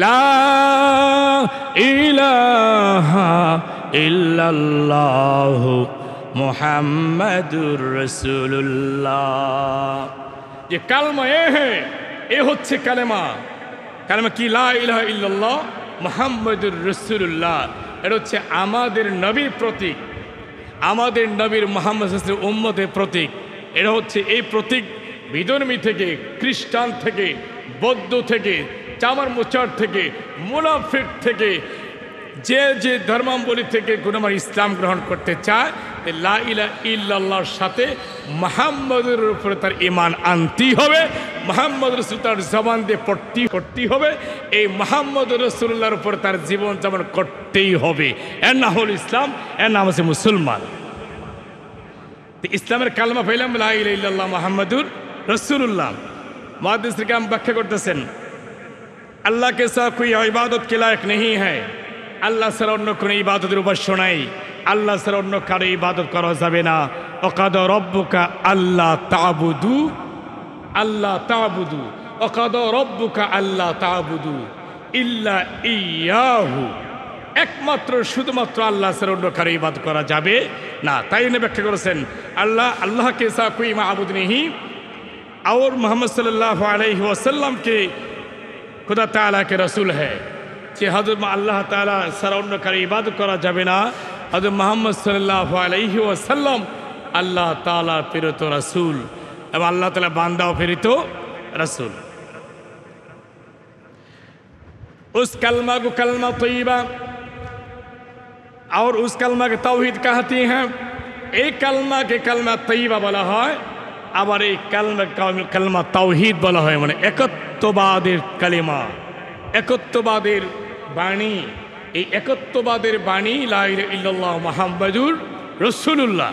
লা ইলাহা ইল্লাল্লাহু মুহাম্মাদুর রাসূলুল্লাহ। যে কালমা এ হচ্ছে কালেমা। কালেমা কি? লা ইলাহা ইল্লাল্লাহ মুহাম্মাদুর রাসূলুল্লাহ। এটা হচ্ছে আমাদের নবীর প্রতীক, আমাদের নবীর মুহাম্মদ সাল্লাল্লাহু আলাইহি ওয়াসাল্লামের উম্মতের প্রতীক। এটা হচ্ছে এই প্রতীক বিধর্মী থেকে, খ্রিস্টান থেকে, বৌদ্ধ থেকে, চামার মোচার থেকে, মুনাফিক থেকে, যে যে ধর্মাবলী থেকে কোনো ইসলাম গ্রহণ করতে চায়, লা ইলাহা ইল্লাল্লাহর সাথে মুহাম্মদের উপরে তার ঈমান আনতেই হবে, মুহাম্মদ রাসূল তার জবান দিয়ে পড়তেই হবে, এই মুহাম্মদ রাসূলুল্লাহর উপরে তার জীবন যাপন করতেই হবে। এর নাম হল ইসলাম, এর নাম হচ্ছে মুসলমান। ইসলামের কালমা পাইলাম লা ইলাহা ইল্লাল্লাহ মুহাম্মাদুর রাসূলুল্লাহ। মুহাদ্দিস কিরাম ব্যাখ্যা করতেছেন, আল্লাহ কে সাথ কোই ইবাদত কে লায়ক नहीं है, আল্লাহ ছাড়া অন্য কোনো ইবাদতের উপাস্য নাই, আল্লাহ ছাড়া অন্য কারো ইবাদত করা যাবে না। ওয়াকাদা রব্বুকা আল্লাহ তা'বুদু ওয়াকাদা রব্বুকা আল্লাহ তা'বুদু ইল্লা ইয়াহু, একমাত্র শুধুমাত্র আল্লাহ ছাড়া অন্য কারো ইবাদত করা যাবে না। তাই উনি ব্যাখ্যা করেছেন আল্লাহ কে সাথ কোই মাবুদ नहीं और मोहम्मद सल्लल्लाहु अलैहि वसल्लम के खुदा ताला के रसूल है। যে হযরত আল্লাহ তাআলা ছাড়া অন্য কারো ইবাদত করা যাবে না, হযরত মুহাম্মদ সাল্লাল্লাহু আলাইহি ওয়াসাল্লাম আল্লাহ তাআলার প্রেরিত রাসূল এবং আল্লাহ তাআলা বান্দা ও প্রেরিত রাসূল। उस कलमा को कलमा तय्यबा और उस कलमा के तौहीद कहती हैं। एक कलमा के कलमा तय्यबा বলা হয়, আবার এই কালমা তাওহীদ বলা হয়, মানে একত্ববাদের কালিমা, একত্ববাদের বাণী। এই একত্ববাদের বাণী লা ইলাহা ইল্লাল্লাহ মুহাম্মাদুর রাসূলুল্লাহ।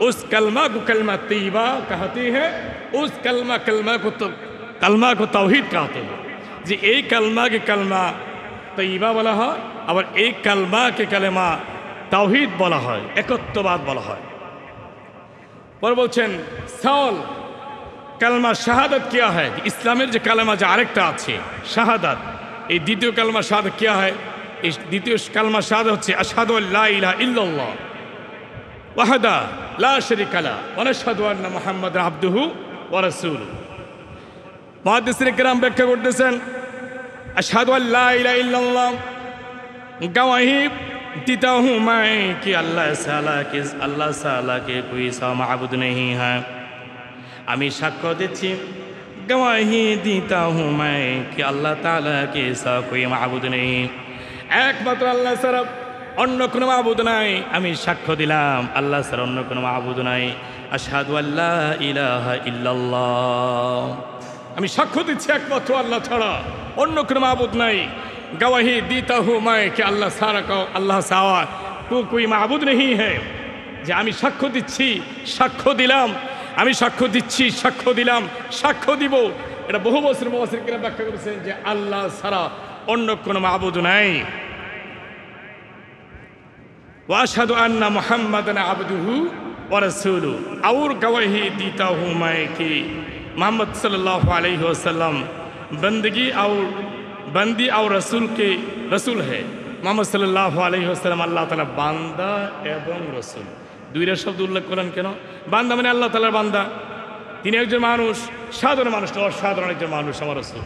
उस कलमा को कलमा तय्यबा कहती है, उस कलमा को तौहीद कहते हैं। যে এই কালমাকে কালমা তয়্যিবা বলা হয়, আবার এই কালমাকে কালেমা তাওহীদ বলা হয়, একত্ববাদ বলা হয়। পরে বলছেন সওয়াল কালমা শাহাদাত কিয়া হয়, ইসলামের যে কালেমা যে আরেকটা আছে শাহাদাত, এই দ্বিতীয় কালমা শাহাদাত কিয়া হয়। এই দ্বিতীয় কালমা শাহাদাত হচ্ছে আশহাদু আল্লা ইলাহা ইল্লাল্লাহ ওয়াহদা লা শারীকা লাহু ওয়া নাশহাদু আন্না মুহাম্মাদান আবদুহু ওয়া রাসূলুহু। মুহাদ্দিসিন কিরাম ব্যাখ্যা করতেছেন আশহাদু আল্লা ইলাহা ইল্লাল্লাহ गवाही देता हूँ मैं कि अल्लाह ताला के कोई सा माबूद नहीं है। আমি সাক্ষ্য দিচ্ছি, गवाही देता हूँ मैं कि अल्लाह ताला के सा कोई माबूद नहीं, একমাত্র আল্লাহ ছাড়া অন্য কোনো মাবুদ নাই। আমি সাক্ষ্য দিলাম আল্লাহ ছাড়া অন্য কোনো মাবুদ নাই। আশহাদু আল্লা ইলাহা ইল্লাল্লাহ, আমি সাক্ষ্য দিচ্ছি একমাত্র আল্লাহ ছাড়া অন্য কোনো মাবুদ নাই। गवाही देता हूँ मैं कि अल्लाह सारा को अल्लाह सावा को कोई माबूद नहीं है। যে আমি সাক্ষ্য দিচ্ছি, সাক্ষ্য দিলাম, আমি সাক্ষ্য দিচ্ছি, সাক্ষ্য দিলাম, সাক্ষ্য দিব। এটা বহু বছর মুফাসসিররা ব্যাখ্যা করেছেন যে আল্লাহ ছাড়া অন্য কোনো মাবুদ নাই। ওয়া আশহাদু আন্না মুহাম্মাদান আবদুহু ওয়া রাসূলুহু, और गवाही देता हूँ मैं कि मोहम्मद सल्लल्लाहु अलैहि वसल्लम बंदी और रसूल के रसूल है। मोहम्मद सल्लल्लाहु अलैहि वसल्लम अल्लाह ताला बांदा एवं रसूल, দুইটা শব্দ উল্লেখ করেন কেন? বান্দা মানে আল্লাহ তাআলার বান্দা, তিনি একজন মানুষ, সাধারণ মানুষ, অসাধারণ একজন মানুষ আমার রসুল।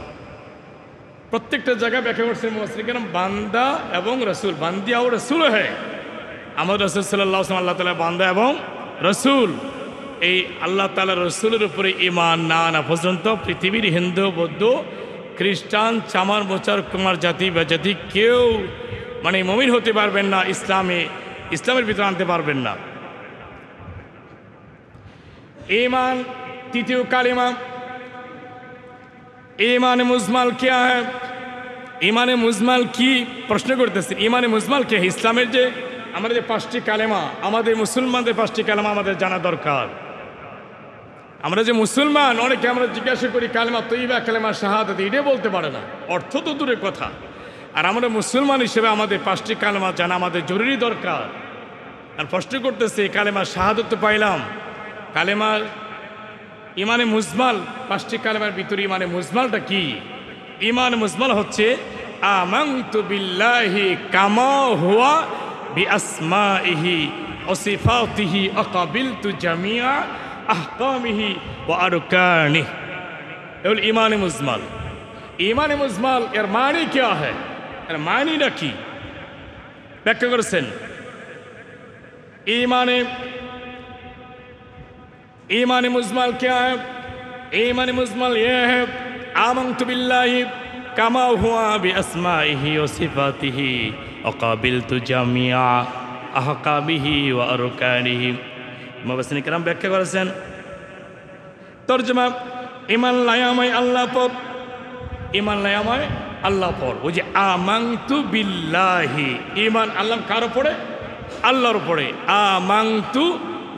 প্রত্যেকটা জায়গায় ব্যাখ্যা করছেন মুফাসসিরগণ বান্দা এবং রসুল, বান্দি আর রসুল হ্যাঁ। আমার রসুল সাল্লাল্লাহু আলাইহি ওয়াসাল্লাম আল্লাহ তাআলার বান্দা এবং রসুল। এই আল্লাহ তাআলার রসুলের উপরে ঈমান না আনা পর্যন্ত পৃথিবীর হিন্দু, বৌদ্ধ, খ্রিস্টান, চামার মোচার, কুমার জাতি বা জাতি কেউ মানে মুমিন হতে পারবেন না, ইসলামের ভিতরে আনতে পারবেন না। ईमान तृतीय कालिमा ईमान मुजमल क्या है? ईमान मुजमल की प्रश्न करते ईमान मुजमल क्या है? इस्लामेर जे आमादेर पाँचटी कालेमा, आमादेर मुसलमानदेर पाँचटी कालेमा आमादेर जाना दरकार। আমরা যে মুসলমান, অনেকে আমরা জিজ্ঞাসা করি কালেমা তয়্যিবা, কালেমা শাহাদাত, এটাই বলতে পারে না, অর্থ তো দূরের কথা। আর আমরা মুসলমান হিসেবে আমাদের পাঁচটি কালেমা জানা আমাদের জরুরি দরকার। আর প্রশ্ন করতেছে কালেমা শাহাদাত তো পাইলাম, কালেমা ইমানে মুজমাল, পাঁচটি কালেমার ভিতরে ইমানে মুজমালটা কি? ইমান মুজমাল হচ্ছে আমানতু বিল্লাহি কামা হুয়া বিআসমাইহি ওয়া সিফাতিহি আকাবিলতু জামিআ আহকামিহি ওয়া আরকানিহি। এগুলো ঈমান-ই মুজমাল। ঈমান-ই মুজমাল এর মানে কি হয়, এর মানেটা কি ব্যাখ্যা করেছেন। ईमान मुजमल क्या है? ईमान मुजमल ये है आमनतु बिल्लाहि कमा हुआ बिअस्माइहि व सिफातिहि व क़ाबिलतु जामिआ अहकामिहि व अरकानिहि। मुफस्सिरीन किराम ব্যাখ্যা করেছেন তরজমা ঈমান লায়ামায় আল্লাহ পর, ঈমান লায়ামায় আল্লাহ পর। ওই যে আমানতু বিল্লাহি, ঈমান আল্লাহ কার উপরে? আল্লাহর উপরে। আমানতু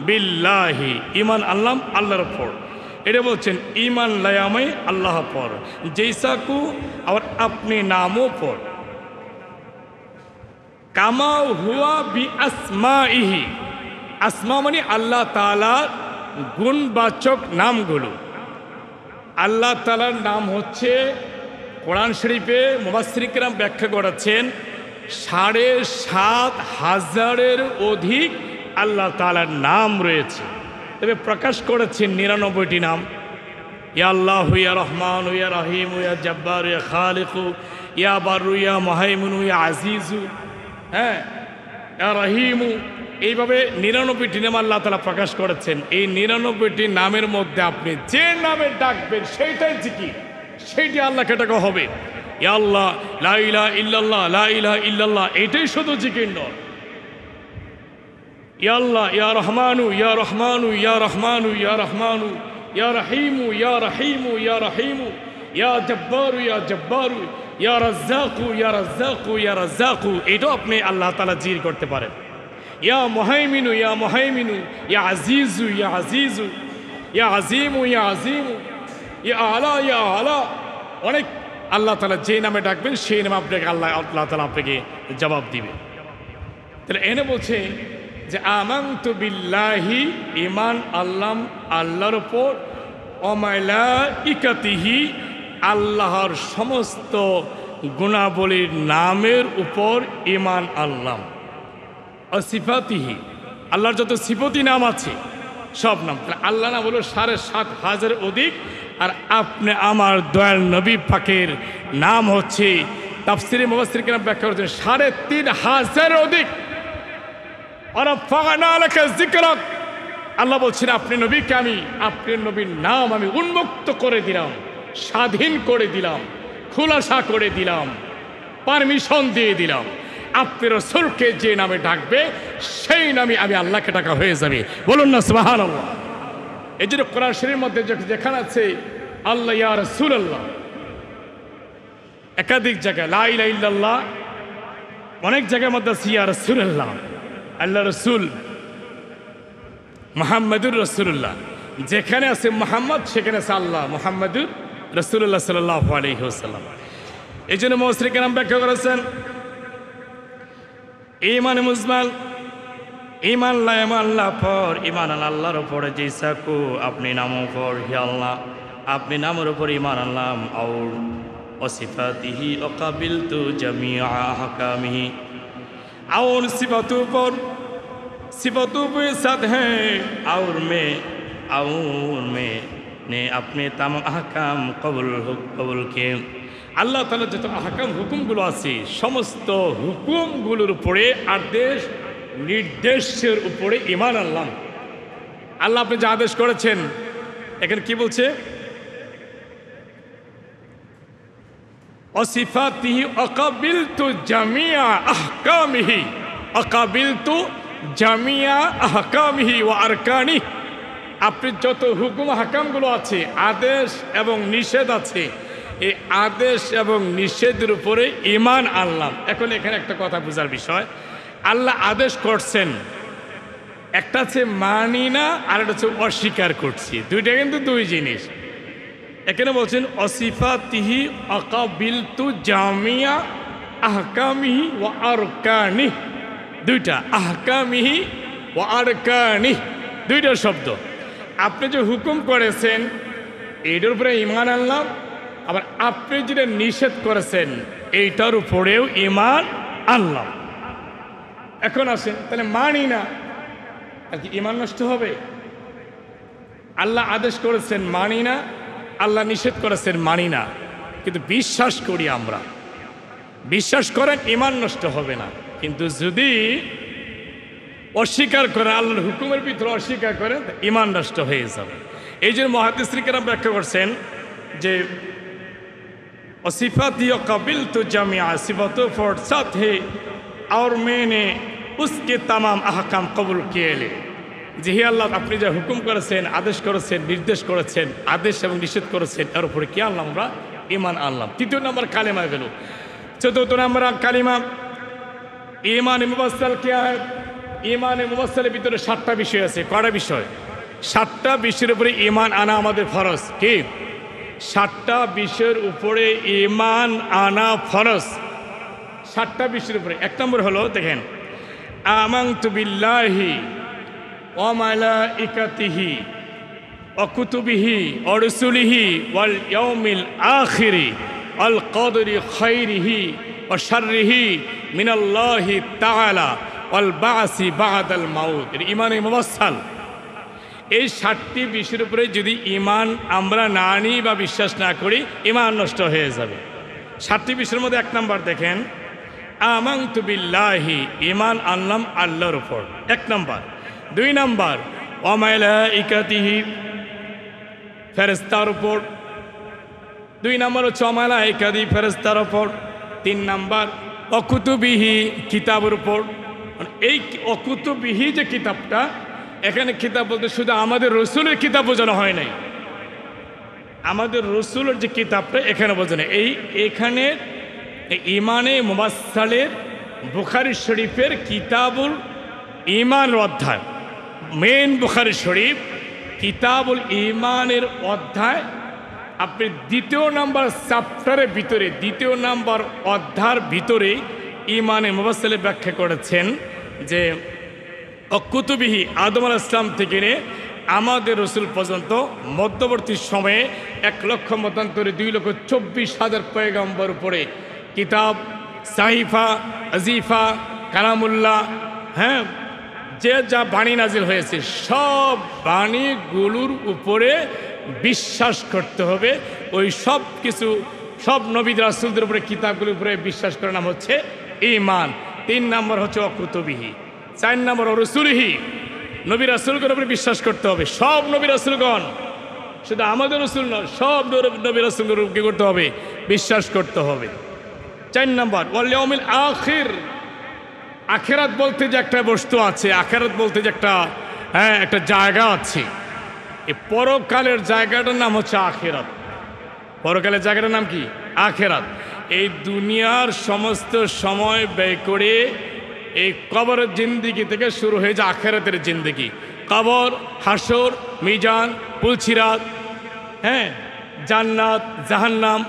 বিল্লাহি, ঈমান আল্লাহ আল্লাহর উপর। এটা বলছেন ঈমান লায়ামে আল্লাহ পর, জৈসাকু और अपने नामों पर কামা হুয়া বি আসমাইহি। আসমা মানে আল্লাহ তাআলার গুণবাচক নামগুলো। আল্লাহ তাআলার নাম হচ্ছে, কোরআন শরীফে মুফাসসিরিন কিরাম ব্যাখ্যা করেছেন ৭,৫০০০-এর অধিক আল্লাহ তাআলার নাম রয়েছে। তবে প্রকাশ করেছেন ৯৯টি নাম। ইয়া আল্লাহ, ইয়া রহমান, ইয়া রহিম, ইয়া জব্বার, ইয়া খালিক, ইয়া বারু, ইয়া মুহাইমিন, ইয়া আজিজু, হ্যাঁ, ইয়া রহিম, এইভাবে ৯৯টি নাম আল্লাহ তাআলা প্রকাশ করেছেন। এই ৯৯টি নামের মধ্যে আপনি যে নামে ডাকবেন সেইটাই জিকির, সেইটি আল্লাহকে ডাকা হবে। ইয়া আল্লাহ, লা ইলাহা ইল্লাল্লাহ, লা ইলাহা ইল্লাল্লাহ, এটাই শুধু জিকির নয়। ইয়া আল্লাহ, ইয়া রহমানু, ইয়া রহমানু, ইয়া রহমানু, ইয়া রহমানু, ইয়া রহিমু, ইয়া রহিমু, ইয়া রহিমু, ইয়া জব্বারু, ইয়া জব্বারু, ইয়া রাজ্জাকু, ইয়া রাজ্জাকু, ইয়া রাজ্জাকু, এটাও আপনি আল্লাহ তাআলা জিকির করতে পারেন। ইয়া মুহাইমিনু, ইয়া মুহাইমিনু, ইয়া আজিজু, ইয়া আজিজু, ইয়া আজিমু, ইয়া আজিমু, ইয়া আলা, ইয়া আলা, অনেক আল্লাহ তাআলা যে নামে ডাকবেন সেই নামে আপনাকে আল্লাহ তাআলা আপনাকে জবাব দিবে। তাহলে এনে বলছে যে আমানতু বিল্লাহি, ঈমান আল্লাহ আল্লাহর উপর, ওয়া মালাইকাতিহি, আল্লাহর সমস্ত গুণাবলীর নামের উপর ঈমান আল্লাহ, ওয়া সিফাতিহি, আল্লাহর যত সিফতি নাম আছে সব নাম। আল্লাহ নাম হলো ৭,৫০০০-এর অধিক। আর আপনি আমার দয়াল নবী পাকের নাম হচ্ছে, তাফসীরে মুফাসসিরিন কিরাম ব্যাখ্যা করেছেন ৩৫০০০-এর অধিক। আল্লাহ বলছেন আপনি নবীকে আমি, আপনার নবীর নাম আমি উন্মুক্ত করে দিলাম, স্বাধীন করে দিলাম, খুলাসা করে দিলাম, পারমিশন দিয়ে দিলাম। আপনার রাসূলকে যে নামে ডাকবে সেই নামে আমি আল্লাহকে ডাকা হয়ে যাবে। বলুন না সুবহানাল্লাহ। এই জন্য কোরআন শরীফের মধ্যে যেখানে আছে আল্লাহ ইয়া রাসূলুল্লাহ, একাধিক জায়গায় লা ইলাহা ইল্লাল্লাহ, অনেক জায়গার মধ্যে আছে ইয়া রাসূলুল্লাহ, আল্লাহ রসুল মুহাম্মাদুর রাসূলুল্লাহ। যেখানে আছে মুহাম্মদ সেখানে আছে আল্লাহ, মুহাম্মাদুর রাসূলুল্লাহ সাল্লাল্লাহু আলাইহি ওয়াসাল্লাম। এই জন্য মুফাসসিরিন কিরাম ব্যাখ্যা করেছেন ঈমান মুজমাল, ঈমান লায়ামা আল্লাহ পর, ঈমান আল্লাহর উপরে জৈসাকু, আপনি নামों पर হি আল্লাহ, আপনি নামের উপর ঈমান আনলাম, और सिफातिही व क़बिलतु जमीअ अहकामिही, और सिफतों पर साथ हैं, और मैं ने अपने तमाम अहकाम कबूल किए। আল্লাহ তাআলা যত আহকাম হুকুমগুলো আছে সমস্ত হুকুমগুলোর উপরে, আদেশ নির্দেশের উপরে ঈমান আনলাম। আল্লাহ আপনি যা আদেশ করেছেন, এখানে কি বলছে? অসিফাতিহি আকাবিলতু জামিয়া আহকামিহি, আকাবিলতু জামিয়া আহকামিহি ওয়া আরকানিহি। আপনি যত হুকুম আহকামগুলো আছে, আদেশ এবং নিষেধ আছে, এই আদেশ এবং নিষেধের উপরে ঈমান আনলাম। এখন এখানে একটা কথা বোঝার বিষয়, আল্লাহ আদেশ করছেন, একটা হচ্ছে মানি না, আর একটা হচ্ছে অস্বীকার করছি, দুইটা কিন্তু দুই জিনিস। এখানে বলছেন অসিফাতিহি আকাবিলতু জামিয়া আহকামিহি ওয়া আরকানিহি, দুইটা, আহকামিহি ওয়া আরকানিহি, দুইটা শব্দ। আপনি যে হুকুম করেছেন এটার উপরে ঈমান আনলাম, আবার আপনি যেটা নিষেধ করেছেন এইটার উপরেও ঈমান আনলাম। এখন আসেন, তাহলে মানি না আর কি ঈমান নষ্ট হবে? আল্লাহ আদেশ করেছেন মানি না, আল্লাহ নিষেধ করেছেন মানি না, কিন্তু বিশ্বাস করি আমরা। বিশ্বাস করেন ঈমান নষ্ট হবে না, কিন্তু যদি অস্বীকার করেন, আল্লাহর হুকুমের ভিতরে অস্বীকার করেন, ঈমান নষ্ট হয়ে যাবে। এই জন্য মুহাদ্দিসিন কেরাম ব্যাখ্যা করছেন যে सिफाती कबिल तो जमिया सिफतों फॉर साथ है और मैंने उसके तमाम अहकाम कबूल किए ले। যে হে আল্লাহ, আপনি যা হুকুম করেছেন, আদেশ করেছেন, নির্দেশ করেছেন, আদেশ এবং নিষেধ করেছেন, এর উপরে কি আনলাম? আমরা ঈমান আনলাম। তৃতীয় নম্বর কালিমা গেল। চতুর্থ নম্বর কালিমা ঈমান মুফাসসাল কি হয়? ঈমান মুফাসসালের ভিতরে 7টা বিষয় আছে। কয়টা বিষয়? 7টা বিষয়ের উপরে ঈমান আনা আমাদের ফরজ। কি? 7টা বিষয়ের উপরে ঈমান আনা ফরজ। 7টা বিষয়ের উপরে। 1 নম্বর হলো, দেখেন, আমানতু বিল্লাহি ওয়া মালাইকাতিহি ওয়া কুতুবিহি ওয়া রুসুলিহি ওয়াল ইয়াউমিল আখিরি ওয়াল কদরি খাইরিহি ওয়া শাররিহি মিনাল্লাহি তাআলা ওয়াল বা'সি বা'দাল মাউত। ঈমানে মুফাসসাল। এই 7টি বিষয়ের উপরে যদি ঈমান আমরা না আনি বা বিশ্বাস না করি, ঈমান নষ্ট হয়ে যাবে। 7টি বিষয়ের মধ্যে 1 নম্বর দেখেন, আমানতু বিল্লাহি, ঈমান আনলাম আল্লাহর উপর, 1 নম্বর। 2 নম্বর, ওয়া মালাইকাতিহি, ফেরেশতার উপর। 2 নম্বর হচ্ছে ওয়া মালাইকাতিহি, ফেরেশতার উপর। 3 নম্বর, ওয়া কুতুবিহি, কিতাবের উপর। এই ওয়া কুতুবিহি যে কিতাবটা, এখানে কিতাব বলতে শুধু আমাদের রসুলের কিতাব বোঝানো হয় নাই, আমাদের রসুলের যে কিতাবটা এখানে বোঝানো। এখানে ঈমানে মুফাসসালের বুখারী শরীফের কিতাবুল ঈমান অধ্যায়, মেন বুখারী শরীফ কিতাবুল ঈমানের অধ্যায়, আপনি 2 নম্বর চ্যাপ্টারের ভিতরে, 2 নম্বর অধ্যায়ের ভিতরে ঈমানে মুফাসসালে ব্যাখ্যা করেছেন যে কুতুবিহি, আদম আলাইহিস সালাম থেকে নিয়ে আমাদের রসুল পর্যন্ত মধ্যবর্তী সময়ে 1 লক্ষ মতান্তরে 2,24,000 পয়গম্বর উপরে কিতাব, সাহিফা, আজিফা, কালামুল্লাহ, হ্যাঁ, যে যা বাণী নাজিল হয়েছে সব বাণীগুলোর উপরে বিশ্বাস করতে হবে। ওই সব কিছু, সব নবী রাসূলদের উপরে, কিতাবগুলোর উপরে বিশ্বাস করার নাম হচ্ছে ঈমান। 3 নম্বর হচ্ছে কুতুবিহি। 4 নম্বর রসুলিহি, নবী রাসূলগণের উপরে বিশ্বাস করতে হবে। সব নবী রাসূলগণ, শুধু আমাদের রসুল নয়, সব নবী রাসূলগণের উপরে করতে হবে, বিশ্বাস করতে হবে। 4 নম্বর, ওয়াল ইয়াউমিল আখির, আখিরাত বলতে যে একটা বস্তু আছে, আখিরাত বলতে যে একটা জায়গা আছে, এই পরকালের জায়গাটার নাম হচ্ছে আখিরাত। পরকালের জায়গাটার নাম কি? আখিরাত। এই দুনিয়ার সমস্ত সময় ব্যয় করে এই কবরের জিন্দিগি থেকে শুরু হয়ে যায় আখিরাতের জিন্দিগি। কবর, হাসর, মিজান, পুলসিরাত, হ্যাঁ, জান্নাত, জাহান্নাম,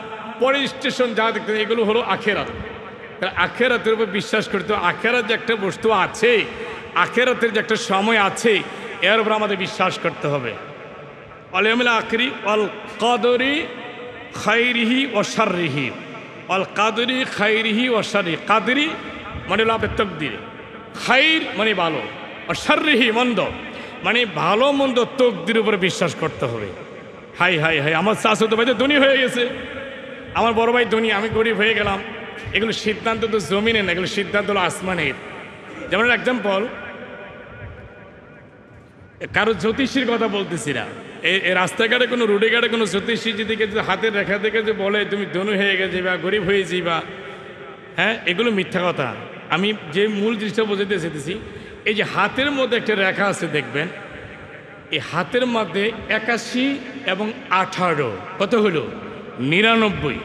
পরে স্টেশন যা দেখতে, এগুলো হলো আখিরাত। আখিরাতের উপর বিশ্বাস করতে হবে। আখিরাত যে একটা বস্তু আছে, আখিরাতের যে একটা সময় আছে, এর উপর আমাদের বিশ্বাস করতে হবে। ওয়াল ইয়াউমিল আখিরি ওয়াল কদরি খাইরিহি ওয়া শাররিহি, ওয়াল কদরি খাইরিহি ওয়া শাররিহি। কাদরি মানে হলো আপনার তকদির, খাইর মানে ভালো, আর শাররিহি মন্দ মানে ভালো মন্দ, তকদির উপরে বিশ্বাস করতে হবে। হাই হাই হাই, আমার চাচাতো ভাই তো ধনী হয়ে গেছে, আমার বড় ভাই ধনী, আমি গরিব হয়ে গেলাম। এগুলো সিদ্ধান্ত তো জমিনে না, এগুলো সিদ্ধান্ত হলো আসমানের। যেমন এক্সাম্পল, কারো জ্যোতিষীর কথা বলতেছি না, এই রাস্তাঘাটে কোনো রোডে ঘাটে কোনো জ্যোতিষী যদি হাতের রেখা দেখে যে বলে তুমি ধনী হয়ে গেছে বা গরিব হয়ে যাইবা, হ্যাঁ, এগুলো মিথ্যা কথা। আমি যে মূল জিনিসটা বোঝাতে চেয়েছি, এই যে হাতের মধ্যে একটা রেখা আছে দেখবেন, এই হাতের মধ্যে 81 এবং 18, কত হলো? 99।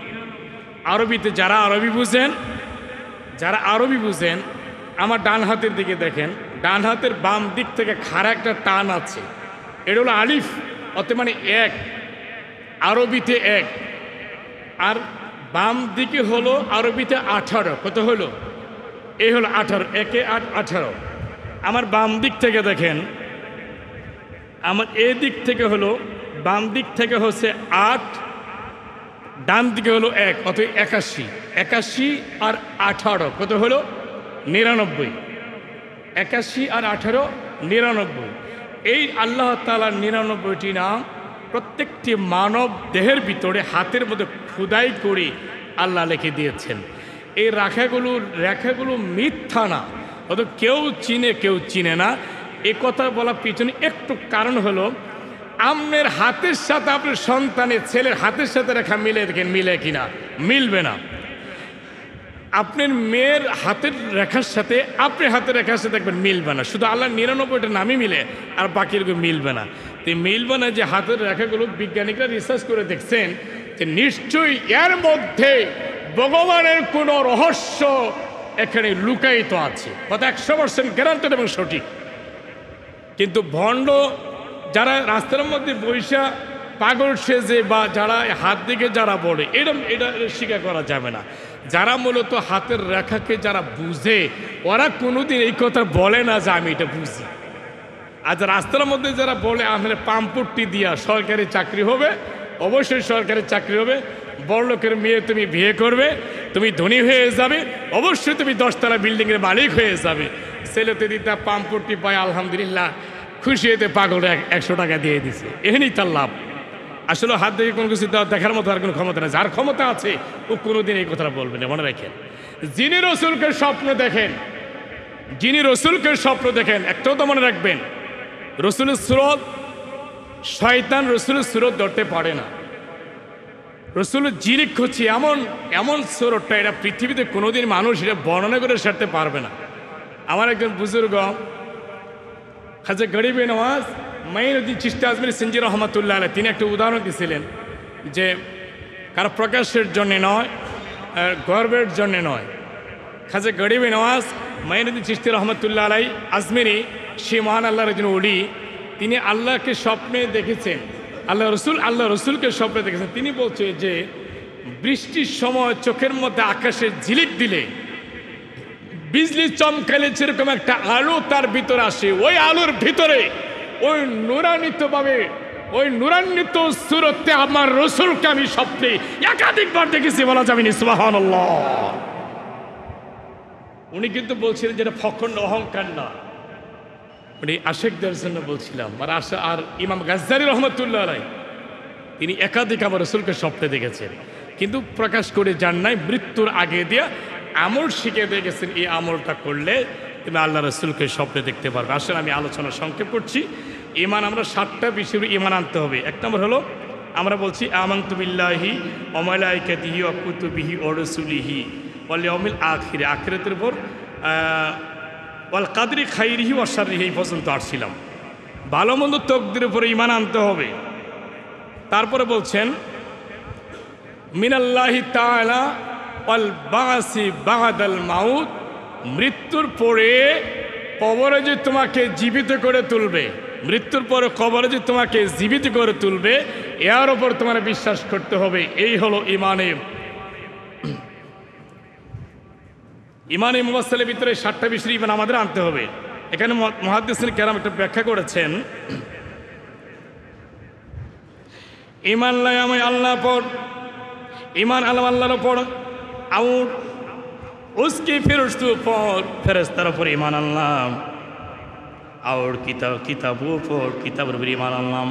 আরবিতে যারা আরবি বুঝেন, আমার ডান হাতের দিকে দেখেন, ডান হাতের বাম দিক থেকে খাড়া একটা টান আছে, এটা হলো আলিফ, অর্থে মানে 1, আরবিতে 1। আর বাম দিকে হলো আরবিতে 18, কত হলো? এই হলো 18, 1 8 18। আমার বাম দিক থেকে দেখেন, আমার এই দিক থেকে হলো, বাম দিক থেকে হচ্ছে 8, ডান দিকে হলো 1, অতএব 81। 81 আর 18 কত হলো? 99। 81 আর 18 99। এই আল্লাহ তাআলার 99টি নাম প্রত্যেকটি মানব দেহের ভিতরে হাতের মধ্যে খোদাই করে আল্লাহ লিখে দিয়েছেন। এই রেখাগুলো মিথ্যা না, অথবা কেউ চিনে কেউ চিনে না। এই কথা বলার পিছনে একটু কারণ হলো, আপনার হাতের সাথে আপনার সন্তানের ছেলের হাতের সাথে রেখা মিলে দেখেন, মিলে কিনা? মিলবে না। আপনার মেয়ের হাতের রেখার সাথে আপনার হাতের রেখার সাথে দেখবেন মিলবে না। শুধু আল্লাহ 99টা নামই মিলে, আর বাকিরগুলো মিলবে না। তো মিলবে না যে হাতের রেখাগুলো বিজ্ঞানীরা রিসার্চ করে দেখছেন যে নিশ্চয়ই এর মধ্যে ভগবানের কোনো রহস্য এখানে লুকায়িত আছে। কথা 100% গ্যারান্টেড এবং সঠিক। কিন্তু ভণ্ড যারা রাস্তার মধ্যে বৈশা পাগল সেজে বা যারা হাত দিকে যারা বলে, এটা স্বীকার করা যাবে না। যারা মূলত হাতের রেখাকে যারা বুঝে, ওরা কোনোদিন এই কথা বলে না যে আমি এটা বুঝি। আর রাস্তার মধ্যে যারা বলে আমাদের পাম্পটি দিয়া সরকারি চাকরি হবে, অবশ্যই সরকারি চাকরি হবে, বড় লোকের মেয়ে তুমি বিয়ে করবে, তুমি ধনী হয়ে যাবে, অবশ্যই তুমি 10তলা বিল্ডিংয়ের মালিক হয়ে যাবে, ছেলেতে দিতে পাম্পটি পায় আলহামদুলিল্লাহ, খুশি হতে পাগল 100 টাকা দিয়ে দিছে, এখানেই তার লাভ। আসলে হাত দেখে কোনো কিছু দেখার মতো আর কোনো ক্ষমতা নেই। যার ক্ষমতা আছে ও কোনোদিন এই কথাটা বলবে না। মনে রাখেন, যিনি রসুলকে স্বপ্ন দেখেন, একটাও তো মনে রাখবেন, রসুলের সুরত, শয়তান রসুলের সুরত ধরতে পারে না। রসুলের জিরিক হচ্ছে এমন সুরতটা, এটা পৃথিবীতে কোনোদিন মানুষ এটা বর্ণনা করে সারতে পারবে না। আমার একজন বুজুর্গ খাজা গরিবে নওয়াজ মাইনুদ্দিন চিশতি আজমিরি সিঞ্জি রহমতুল্লাহ আলাইহি, তিনি একটা উদাহরণ দিয়েছিলেন যে কারো প্রকাশের জন্যে নয়, গর্বের জন্যে নয়। খাজা গরিবে নওয়াজ মাইনুদ্দিন চিশতি রহমতুল্লাহ আলাইহি আজমিরি, সে মহান আল্লাহর একজন ওলি, তিনি আল্লাহকে স্বপ্নে দেখেছেন, আল্লাহ রসুলকে স্বপ্নে দেখেছেন। তিনি বলছে যে বৃষ্টির সময় চোখের মধ্যে আকাশে ঝিলিক দিলে, বিজলি চমকালে যেরকম একটা আলো তার ভিতরে আসে, ওই আলোর ভিতরে ওই নুরান্বিত সুরতে আমার রসুলকে আমি স্বপ্নে একাধিকবার দেখেছি, বলা যাবে না সুবহানাল্লাহ। উনি কিন্তু বলছিলেন যেটা ফখণ্ড অহংকার না, উনি আশেকদের জন্য বলছিলাম। আর ইমাম গাজ্জালি রহমতুল্লাহ আলাইহি, তিনি একাধিক আমার রসুলকে স্বপ্নে দেখেছেন, কিন্তু প্রকাশ করে যান নাই। মৃত্যুর আগে দিয়ে আমল শিখে দিয়ে গেছেন, এই আমলটা করলে তুমি আল্লাহ রসুলকে স্বপ্নে দেখতে পারবে। আসলে আমি আলোচনা সংক্ষেপ করছি। ইমান আমরা 7টা বিষয়ের ইমান আনতে হবে। 1 নম্বর হলো আমরা বলছি আমানতু বিল্লাহি ওয়া মালাইকাতিহি ওয়া কুতুবিহি ওয়া রাসূলিহি ওয়াল ইয়াউমিল আখির, আখিরাতের উপর ওয়াল কাদরি খাইরিহি ওয়া শাররিহি পর্যন্ত আসছিলাম। ভালো মন্দ তকদিরের উপরে ইমান আনতে হবে। তারপরে বলছেন মিনাল্লাহি তাআলা ওয়াল বাসি বাদাল মাউত, মৃত্যুর পরে কবরে যে তোমাকে জীবিত করে তুলবে, মৃত্যুর পরে কবরে যে তোমাকে জীবিত করে তুলবে, এর ওপর তোমার বিশ্বাস করতে হবে। এই হলো ইমানে মুফাসসালের ভিতরে 7টা বিষয় ইমান আমাদের আনতে হবে। এখানে মুহাদ্দিসিন কেরাম একটা ব্যাখ্যা করেছেন, ইমান লাই আমি আল্লাহ পর, ইমান আল্লাহর উপর, और उसके फरिश्तों पर, फरिश्तों पर ईमान आनलाम, और किताबों पर, किताबों पर ईमान आनलाम,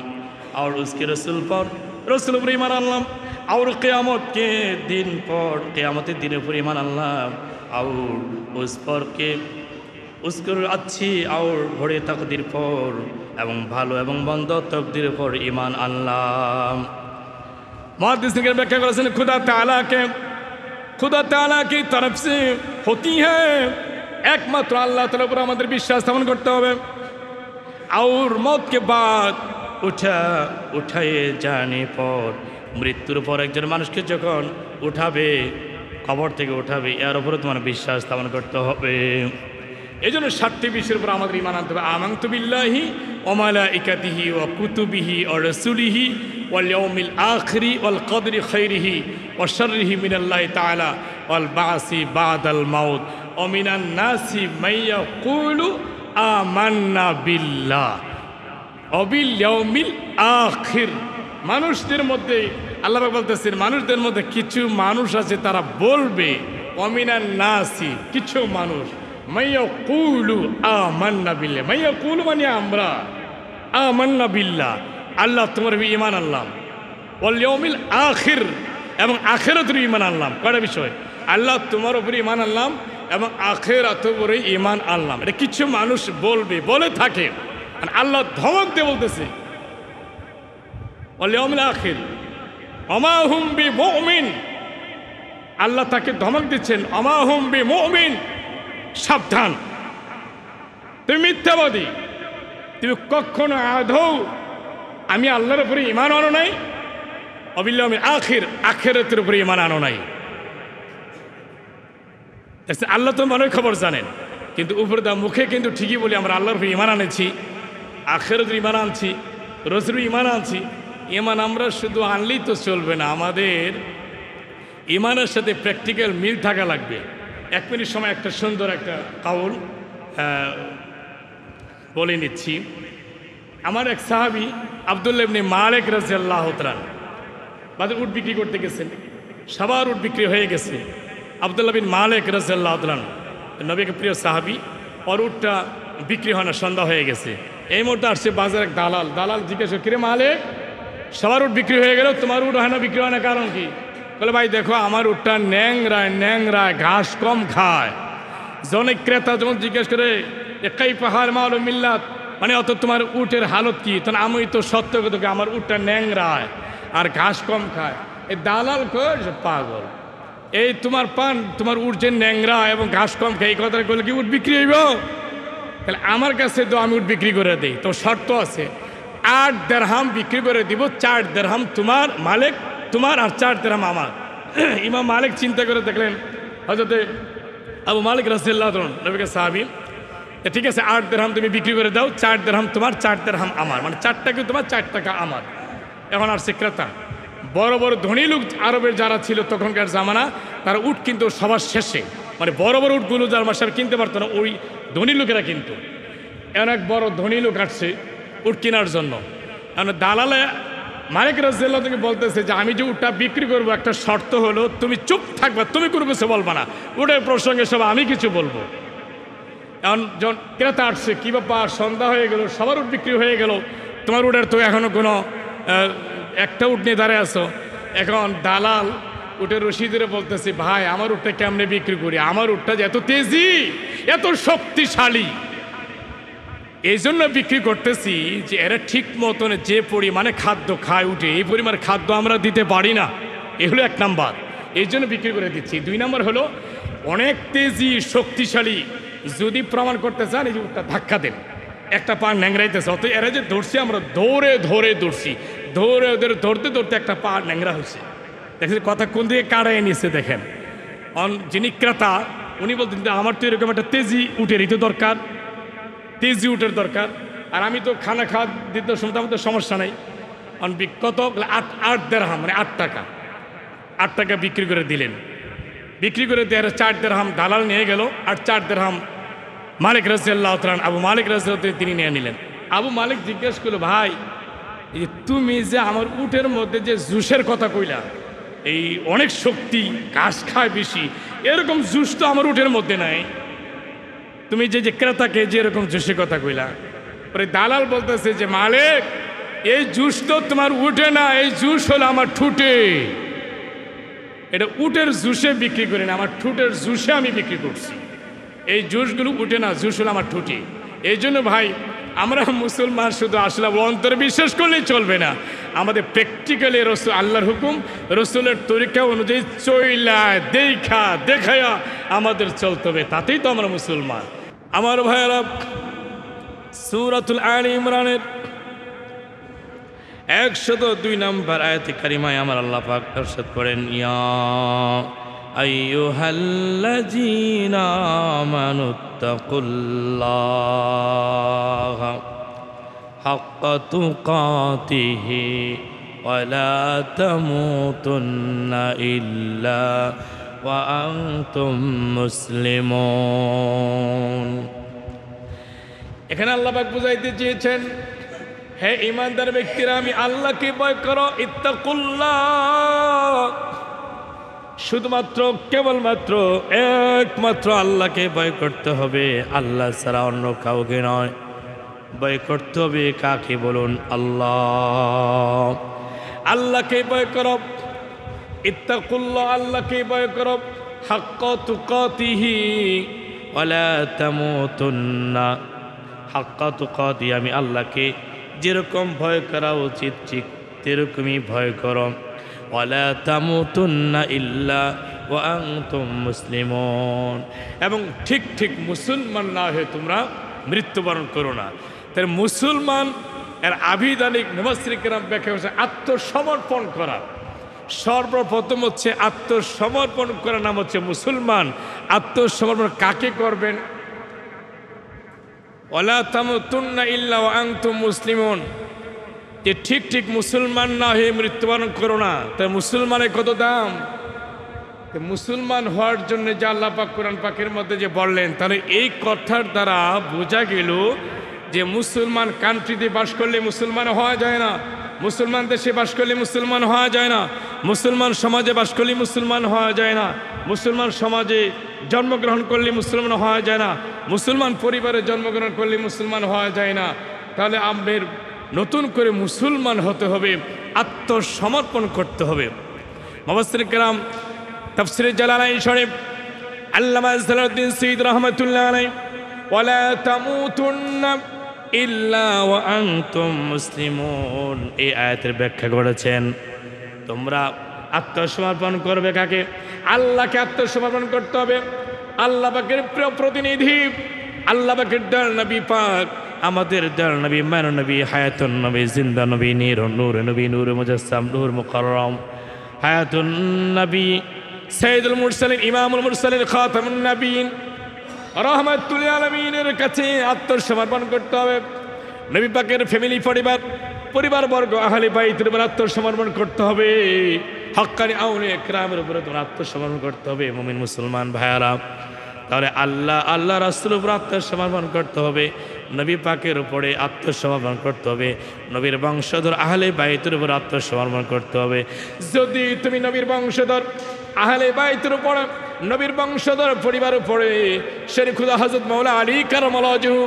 और उसके रसूल पर, रसूल पर ईमान आनलाम, और क़यामत के दिन पर, क़यामत के दिन पर ईमान आनलाम, और उस पर के उसके अच्छी और बड़े तकदीर पर एवं भालो एवं बंद तकदीर पर ईमान आनलाम। मुहद्दिस ने व्याख्या करेছেন खुदा ताला की तरफ से होती है, एकमात्र अल्लाह ताला पर हमारे विश्वास स्थापन करते হবে। और मौत के बाद उठाए जाने पर, मृत्युर पर একজন মানুষকে যখন উঠাবে, কবর থেকে উঠাবে, এর উপরে তোমার বিশ্বাস স্থাপন করতে হবে। এই জন্য 7টি বিষয়ের উপর আমাদের ঈমান আনতে হবে। আমানতু বিল্লাহি ওয়া মালাইকাতিহি ওয়া কুতুবিহি ওয়া রাসূলিহি ওয়াল ইয়াউমিল আখিরি ওয়াল কদরি খাইরিহি ওয়া শাররিহি মিনাল্লাহি তাআলা ওয়াল বাসি বাদাল মাউত ওয়া মিনান নাসি মান ইয়াকুলু আমান্না বিল্লাহ ওয়া বিল ইয়াউমিল আখির। মানুষদের মধ্যে আল্লাহ পাক বলতেছেন মানুষদের মধ্যে কিছু মানুষ আছে তারা বলবে অমিনান নাসি, কিছু মানুষ মাইয়াকুলু আমান্না বিল্লাহ, মাইয়াকুলু মানে আমরা, আমান্না বিল্লাহ আল্লাহ তোমার ঈমান আনলাম, ওয়াল ইয়াউমিল আখির এবং আখিরাতের ঈমান আনলাম। কয়টা বিষয়, আল্লাহ তোমার উপরে ঈমান আনলাম এবং আখিরাতের উপরে ঈমান আনলাম। এটা কিছু মানুষ বলবে, বলে থাকে। আল্লাহ ধমক দিয়ে বলতেছে ওয়াল ইয়াউমিল আখির ওমা হুম বিমুমিন, আল্লাহ তাকে ধমক দিচ্ছেন ওমা হুম বিমুমিন, সাবধান তুমি মিথ্যাবাদী, তুমি কখনো আদৌ আমি আল্লাহর উপরে ঈমান আনো নাই, ওয়াল ইয়াউমিল আখির আখিরাতের উপরে ঈমান আনো নাই। আল্লাহ তো মনের খবর জানেন, কিন্তু উপরে দা মুখে কিন্তু ঠিকই বলি আমরা আল্লাহর উপরে ঈমান আনেছি, আখিরাতের ঈমান আনছি, রাসূলের ঈমান আনছি। ঈমান আমরা শুধু আনলেই তো চলবে না, আমাদের ঈমানের সাথে প্র্যাকটিক্যাল মিল থাকা লাগবে। এক মিনিট সময় একটা সুন্দর একটা কাউল বলে নিচ্ছি। আমার এক সাহাবী আব্দুল্লাহ ইবনে মালিক রাদিয়াল্লাহু তাআলা বাজারে উট বিক্রি করতে গেছেন, সবার উট বিক্রি হয়ে গেছে। আব্দুল্লাহ বিন মালিক রাদিয়াল্লাহু তাআলা নবীকে প্রিয় সাহাবী, ওর উটটা বিক্রি হয় না, সন্ধ্যা হয়ে গেছে। এই মুহূর্তে আসছে বাজারে এক দালাল, দালাল জিজ্ঞাসা কিরে মালিক সবার উট বিক্রি হয়ে গেল, তোমার উট হয় না, বিক্রি হয় না, কারণ কি? বলে ভাই দেখো আমার উটটা ন্যাংরায় ন্যাংরায়, ঘাস কম খায়। জনক ক্রেতা যখন জিজ্ঞেস করে একাই পাহাড় মাল মিল্লাত, মানে অত তোমার উটের হালত কি? তখন আমি তো সত্য কথা আমার উটটা ন্যাংরায় আর ঘাস কম খায়। এই দালাল কয় পাগল, এই তোমার উট যে ন্যাংরা এবং ঘাস কম খায়, এই কথাটা বলে কি উট বিক্রি হইব? তাহলে আমার কাছে তো আমি উট বিক্রি করে দিই, তো শর্ত আছে 8 দিরহাম বিক্রি করে দিব, 4 দিরহাম তোমার মালিক তোমার আর 4 দিরহাম আমার। ইমাম মালিক চিন্তা করে দেখলেন হযরতে আবু মালিক রাদিয়াল্লাহু তাআলা নবীকে সাহাবী, ঠিক আছে 8 দিরহাম তুমি বিক্রি করে দাও, 4 দিরহাম তোমার, 4 দিরহাম আমার, মানে 4 টাকা তোমার 4 টাকা আমার। এখন আর সে ক্রেতা বড় বড় ধনী লোক আরবের যারা ছিল তখনকার জামানা, তারা উট কিন্তু সবার শেষে, মানে বড় বড় উটগুলো যার মাসার কিনতে পারতো না, ওই ধনী লোকেরা কিন্তু। এমন এক বড় ধনী লোক আসছে উট কেনার জন্য। এখন দালালে মালিক রাদিয়াল্লাহু তাআলা বলতেছে যে আমি যে উটটা বিক্রি করবো একটা শর্ত হলো তুমি চুপ থাকবা, তুমি কোনো কিছু বলবা না, উটের প্রসঙ্গে সব আমি কিছু বলবো। এখন যখন ক্রেতা আসছে, কী ব্যাপার সন্ধ্যা হয়ে গেল, সবার উট বিক্রি হয়ে গেল, তোমার উটের তো এখনো কোনো একটা উট নিয়ে দাঁড়ায় আসো। এখন দালাল উটের রশিদের বলতেছে ভাই আমার উটটা কেমনে বিক্রি করি, আমার উটটা যে এত তেজি এত শক্তিশালী, এই জন্য বিক্রি করতেছি যে এরা ঠিক মতন যে পরিমাণে খাদ্য খায় উঠে এই পরিমাণ খাদ্য আমরা দিতে পারি না। এ হলো 1 নাম্বার, এই জন্য বিক্রি করে দিচ্ছি। 2 নাম্বার হলো অনেক তেজি শক্তিশালী, যদি প্রমাণ করতে চান এই যে উটটা ধাক্কা দেন, একটা পা ন্যাংরাইতেছে, অত এরা যে ধরছি আমরা ধরে ধরে ধরছি, ধরে ওদের ধরতে ধরতে একটা পা ন্যাংরা হয়েছে। দেখেন কথা কোন দিকে কাড়াই নিচ্ছে। দেখেন যিনি ক্রেতা উনি বলতেন আমার তো এরকম একটা তেজি উটেরই তো দরকার, তেজি উটের দরকার, আর আমি তো খানা খাওয়া দিতে সময় আমার তো সমস্যা নাই। কত 8 দিরহাম মানে 8 টাকা, 8 টাকা বিক্রি করে দিলেন। বিক্রি করে দেওয়ার 4 দিরহাম দালাল নিয়ে গেল, আর 4 দিরহাম মালিক রাদিয়াল্লাহু তাআলা আবু মালিক রাদিয়াল্লাহু তাআলা তিনি নিয়ে নিলেন। আবু মালিক জিজ্ঞেস করলো ভাই তুমি যে আমার উটের মধ্যে যে জুসের কথা কইলা, এই অনেক শক্তি ঘাস খায় বেশি, এরকম জুস তো আমার উটের মধ্যে নাই, তুমি যে ক্রেতাকে যে এরকম জুসের কথা কইলা। পরে দালাল বলতেছে যে মালিক এই জুস তো তোমার উঠে না, এই জুস হলো আমার ঠুটে, এটা উটের জুসে বিক্রি করি না, আমার ঠুটের জুসে আমি বিক্রি করছি, এই জুসগুলো উঠে না, জুস হলো আমার ঠুটে। এই জন্য ভাই আমরা মুসলমান শুধু আসলে অন্তরে বিশ্বাস করলেই চলবে না, আমাদের প্র্যাকটিক্যালি রসুল আল্লাহর হুকুম রসুলের তরিকা অনুযায়ী চইলা দেখা দেখায়া আমাদের চলতে হবে, তাতেই তো আমরা মুসলমান। আমার ভাইয়েরা সূরাতুল আলে ইমরানের 102 নম্বর আয়াতে কারিমায় আমার আল্লাহ পাক ইরশাদ করেন ইয়া আইয়ুহাল্লাযীনা আমানুত্তাকুল্লাহা হাক্কা তুকাতিহি ওয়া লা তামুতুন্না ইল্লা ওয়া আনতুম মুসলিমুন। এখানে আল্লাহ পাক বুঝাইতে চেয়েছেন হে ঈমানদার ব্যক্তিরা, আমি আল্লাহকে ভয় করো, ইত্তাকুল্লাহ, শুধুমাত্র কেবলমাত্র একমাত্র আল্লাহকে ভয় করতে হবে, আল্লাহ ছাড়া অন্য কাউকে নয়। ভয় করতে হবে কাকে বলুন? আল্লাহ। আল্লাহকে ভয় করো, ইত্তাকুল্লাহ, আল্লাহকে ভয় করো, হাক্কা তুকাতিহি ওয়ালা তামুতুন্না, হাক্কা তুকাতি, আমি আল্লাহকে যেরকম ভয় করা উচিত ঠিক তেরকমই ভয় করো। ওয়ালা তামুতুন্না ইল্লা ওয়া আনতুম মুসলিমুন, এবং ঠিক ঠিক মুসলমান না হয়ে তোমরা মৃত্যুবরণ করো না। তার মুসলমান এর আবিধানিক মুফাসসির কেরাম ব্যাখ্যা করেছে আত্মসমর্পণ করা। সর্বপ্রথম হচ্ছে আত্মসমর্পণ করার নাম হচ্ছে মুসলমান। আত্মসমর্পণ কাকে করবেন? ওয়ালা তামুতুন্না ইল্লা ওয়া আনতুম মুসলিমুন, যে ঠিক ঠিক মুসলমান না হয়ে মৃত্যুবরণ করো না। তাই মুসলমানের কত দাম! মুসলমান হওয়ার জন্য যে আল্লাহ পাক কোরআন পাকের মধ্যে যে বললেন, তাহলে এই কথার দ্বারা বোঝা গেল যে মুসলমান কান্ট্রিতে বাস করলে মুসলমান হওয়া যায় না, মুসলমান দেশে বাস করলে মুসলমান হওয়া যায় না, মুসলমান সমাজে বাস করলে মুসলমান হওয়া যায় না, মুসলমান সমাজে জন্মগ্রহণ করলে মুসলমান হওয়া যায় না, মুসলমান পরিবারে জন্মগ্রহণ করলে মুসলমান হওয়া যায় না। তাহলে আমাদের নতুন করে মুসলমান হতে হবে, আত্মসমর্পণ করতে হবে। মুফাসসির কেরাম তাফসীরে জালালাইন শরীফ আল্লামা জালালউদ্দিন সৈয়দ রাহমাতুল্লাহ আলাইহি ওয়ালা তামুতুন্না ইল্লা ওয়া আনতুম মুসলিমুন, এই আয়াতের ব্যাখ্যা করেছেন তোমরা আত্মসমর্পণ করবে কাকে? আল্লাহকে আত্মসমর্পণ করতে হবে। আল্লাহ পাকের প্রিয় প্রতিনিধি, আল্লাহ পাকের দয়াল নবী পাক, আমাদের দয়াল নবী, মান নবী, হায়াতুন নবী, জিন্দা নবী, নূর নবী, নূর মুজাসসাম, নূর মুকাররম, হায়াতুন নবী, সাইয়্যিদুল মুরসালিন, ইমামুল মুরসালিন, খাতামুন নবীন, রাহমাতুল লিল আলামিনের কাছে আত্মসমর্পণ করতে হবে। নবী পাকের ফ্যামিলি, পরিবারবর্গ, আহলে বাইতের উপর আত্মসমর্পণ করতে হবে। হক্কানি আউলিয়া কিরামের উপরে তোমার আত্মসমর্পণ করতে হবে। মুমিন মুসলমান ভাইয়ারা, তাহলে আল্লাহ রাসূলের উপর আত্মসমর্পণ করতে হবে, নবী পাকের উপরে আত্মসমর্পণ করতে হবে, নবীর বংশধর আহলে বাইতের উপর আত্মসমর্পণ করতে হবে। যদি তুমি নবীর বংশধর আহলে বাইতের উপর, নবীর বংশধর পরিবার উপরে শেরে খুদা হযরত মাওলা আলী কারামাল্লাহু ওয়াজহু,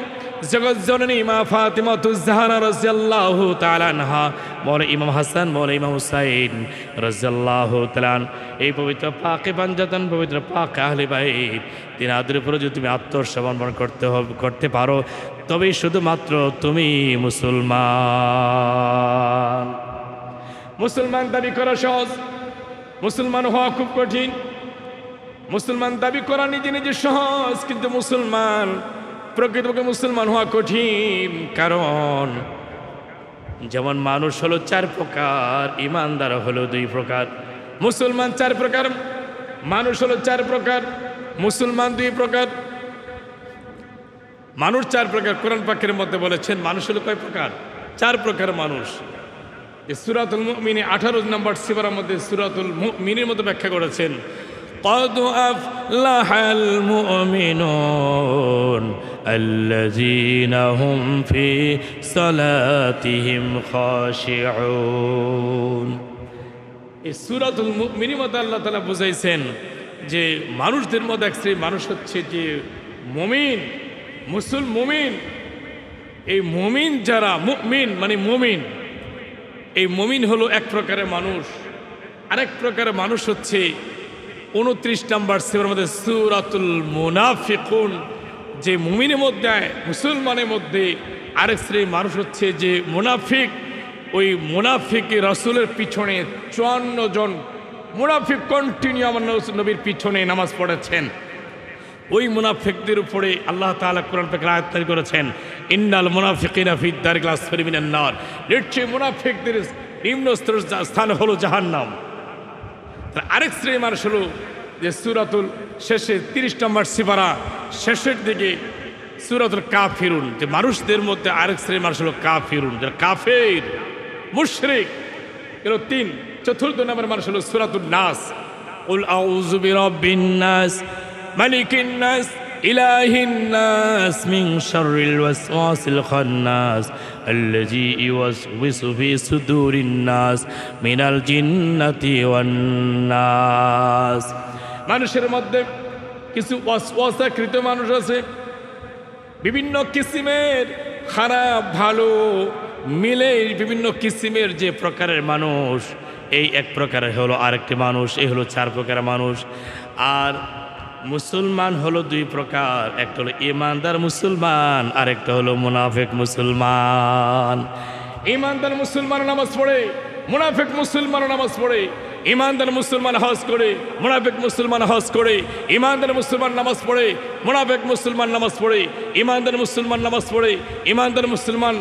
জগৎ জননী মা ফাতিমাতুজ জাহরা রাদিয়াল্লাহু তাআলা আনহা, মৌলা ইমাম হাসান, মৌলা ইমাম হুসাইন রাদিয়াল্লাহু তাআলা, এই পবিত্র পাকে পাঞ্জাতন, পবিত্র পাক আহলে বাইত, তিনাদের উপরে যদি তুমি আত্মসমর্পণ করতে পারো, তবেই শুধুমাত্র তুমি মুসলমান। মুসলমান দাবি করা সহজ, মুসলমান হওয়া খুব কঠিন। মুসলমান দাবি করা নিজে নিজে সহজ, কিন্তু মুসলমান প্রকৃতপক্ষে মুসলমান হওয়া কঠিন। কারণ যেমন মানুষ হলো 4 প্রকার, ইমানদার হলো 2 প্রকার। মুসলমান 4 প্রকার, মানুষ হলো 4 প্রকার, মুসলমান 2 প্রকার। মানুষ 4 প্রকার, কোরআন পাকের মধ্যে বলেছেন মানুষ হলো কয় প্রকার? 4 প্রকার মানুষ। সূরাতুল মুমিনে 18 নম্বর সূরার মধ্যে সূরাতুল মুমিনের মধ্যে ব্যাখ্যা করেছেন, قد أفلح المؤمنون الذين هم في صلاتهم خاشعون। এই সূরাতুল মুমিনের মধ্যে আল্লাহ তাআলা বুঝাইছেন যে মানুষদের মধ্যে এক শ্রেণীর মানুষ হচ্ছে যে মুমিন, মুমিন। এই মুমিন যারা, মুমিন মানে মুমিন, এই মুমিন হলো এক প্রকারের মানুষ। আরেক প্রকারের মানুষ হচ্ছে 29 নম্বর সূরার মধ্যে সূরাতুল মুনাফিকুন, যে মুমিনের মধ্যে, মুসলমানের মধ্যে আরেক শ্রেণীর মানুষ হচ্ছে যে মুনাফিক। ওই মুনাফিক রাসূলের পিছনে 54 জন মুনাফিক কন্টিনিউ আমার নবীর পিছনে নামাজ পড়েছেন। ওই মুনাফিকদের উপরে আল্লাহ তাআলা কোরআন পাকে আয়াত নাযিল করেছেন, ইন্নাল মুনাফিকিনা ফি দারিল আসফালি মিনান নার, নিশ্চয়ই মুনাফিকদের নিম্ন স্থান হলো জাহান্নাম। আরেক শ্রেণীর মানুষ হলো যে সূরাতুল শেষে 30 নম্বর সিপারা শেষের দিকে সূরাতুল কাফিরুন, যে মানুষদের মধ্যে আরেক শ্রেণীর মানুষ হলো কাফিরুন, যারা কাফের, মুশরিক। এগুলো 3। 4 নম্বর মানুষ হলো সূরাতুন নাস, কুল আউযু বিরাব্বিন নাস, মালিকিন নাস, ইলাহিন নাস মিন শাররিল ওয়াসওয়াসিল খান্নাস আল্লাযী ইউওয়াসওয়িসু ফি সুদুরিন নাস মিনাল জিন্নাতি ওয়ান নাস। মানুষের মধ্যে কিছু ওয়াসওয়াসাকৃত মানুষ আছে, বিভিন্ন কিসিমের খারাপ ভালো মিলে বিভিন্ন কিসিমের যে প্রকারের মানুষ, এই এক প্রকারের হলো আরেকটি মানুষ, এই হলো চার প্রকারের মানুষ। আর মুসলমান হলো দুই প্রকার, একটা হলো ইমানদার মুসলমান আর একটা হলো মুনাফিক মুসলমান। ইমানদার মুসলমান নামাজ পড়ে, মুনাফিক মুসলমান নামাজ পড়ে। ইমানদার মুসলমান হজ করে, মুনাফিক মুসলমান হজ করে। ইমানদার মুসলমান নামাজ পড়ে, মুনাফিক মুসলমান নামাজ পড়ে। ইমানদার মুসলমান নামাজ পড়ে, ইমানদার মুসলমান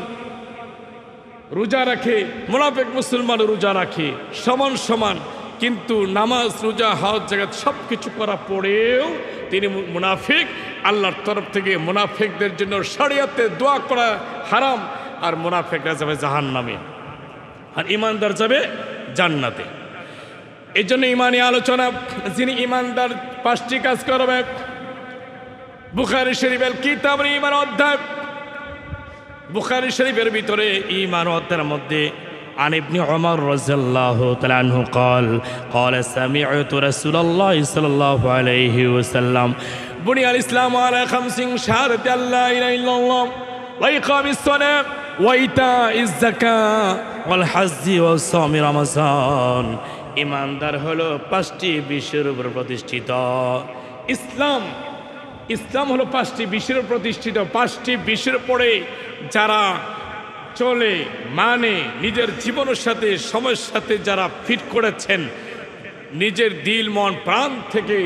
রোজা রাখে, মুনাফিক মুসলমান রোজা রাখে, সমান সমান। কিন্তু নামাজ রোজা হজ জাকাত সব কিছু করা পড়েও তিনি মুনাফিক। আল্লাহর তরফ থেকে মুনাফিকদের জন্য শরিয়তে দোয়া করা হারাম, আর মুনাফিকরা যাবে জাহান্নামে আর ইমানদার যাবে জান্নাতে। এই জন্য ইমানি আলোচনা, যিনি ইমানদার 5টি কাজ করবে। বুখারী শরীফের কিতাবের ঈমান অধ্যায়, বুখারী শরীফের ভিতরে ঈমান অধ্যায়ের মধ্যে عن ابن عمر رضي الله تعالى عنه قال سمعت رسول الله صلى الله عليه وسلم بني الإسلام على 5 شهادة أن لا إله إلا الله وإقام الصلاة وإيتاء الزكاة والحج وصوم رمضان। ইমানদার হলো 5টি বিষয়ের উপর প্রতিষ্ঠিত। ইসলাম হলো 5টি বিষয়ের প্রতিষ্ঠিত। 5টি বিষয়ের পরে যারা চলে, মানে নিজের জীবনের সাথে সময়ের সাথে যারা ফিট করেছেন, নিজের দিল মন প্রাণ থেকে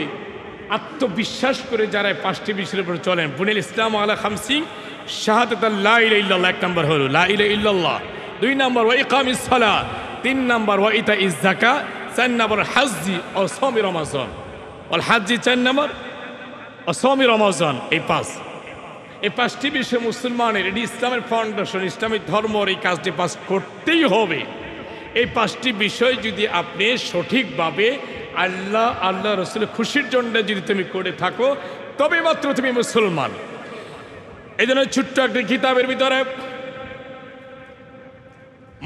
আত্মবিশ্বাস করে যারা 5টি বিষয়ের উপর চলেন। বুনিয়াল ইসলাম আলা 5 শাহাদাত লা ইলাহা ইল্লাল্লাহ, 1 নম্বর হলো লা ইলাহা ইল্লাল্লাহ, 2 নম্বর ওয়া ইকামিস সালাহ, 3 নম্বর ওয়া ইতাইজ যাকাত, 4 নম্বর হজ্জি ও সাওমি রমাজান। ওয়াল হজ্জি 4 নম্বর ও সাওমি রমাজান। এই 5টি বিষয় মুসলমানের, এটি ইসলামের ফাউন্ডেশন, ইসলামিক ধর্মর এই কাজটি পাস করতেই হবে। এই 5টি বিষয় যদি আপনি সঠিকভাবে আল্লাহ রসুলের খুশির জন্য যদি তুমি করে থাকো, তবে মাত্র তুমি মুসলমান। এই জন্য ছোট্ট একটি কিতাবের ভিতরে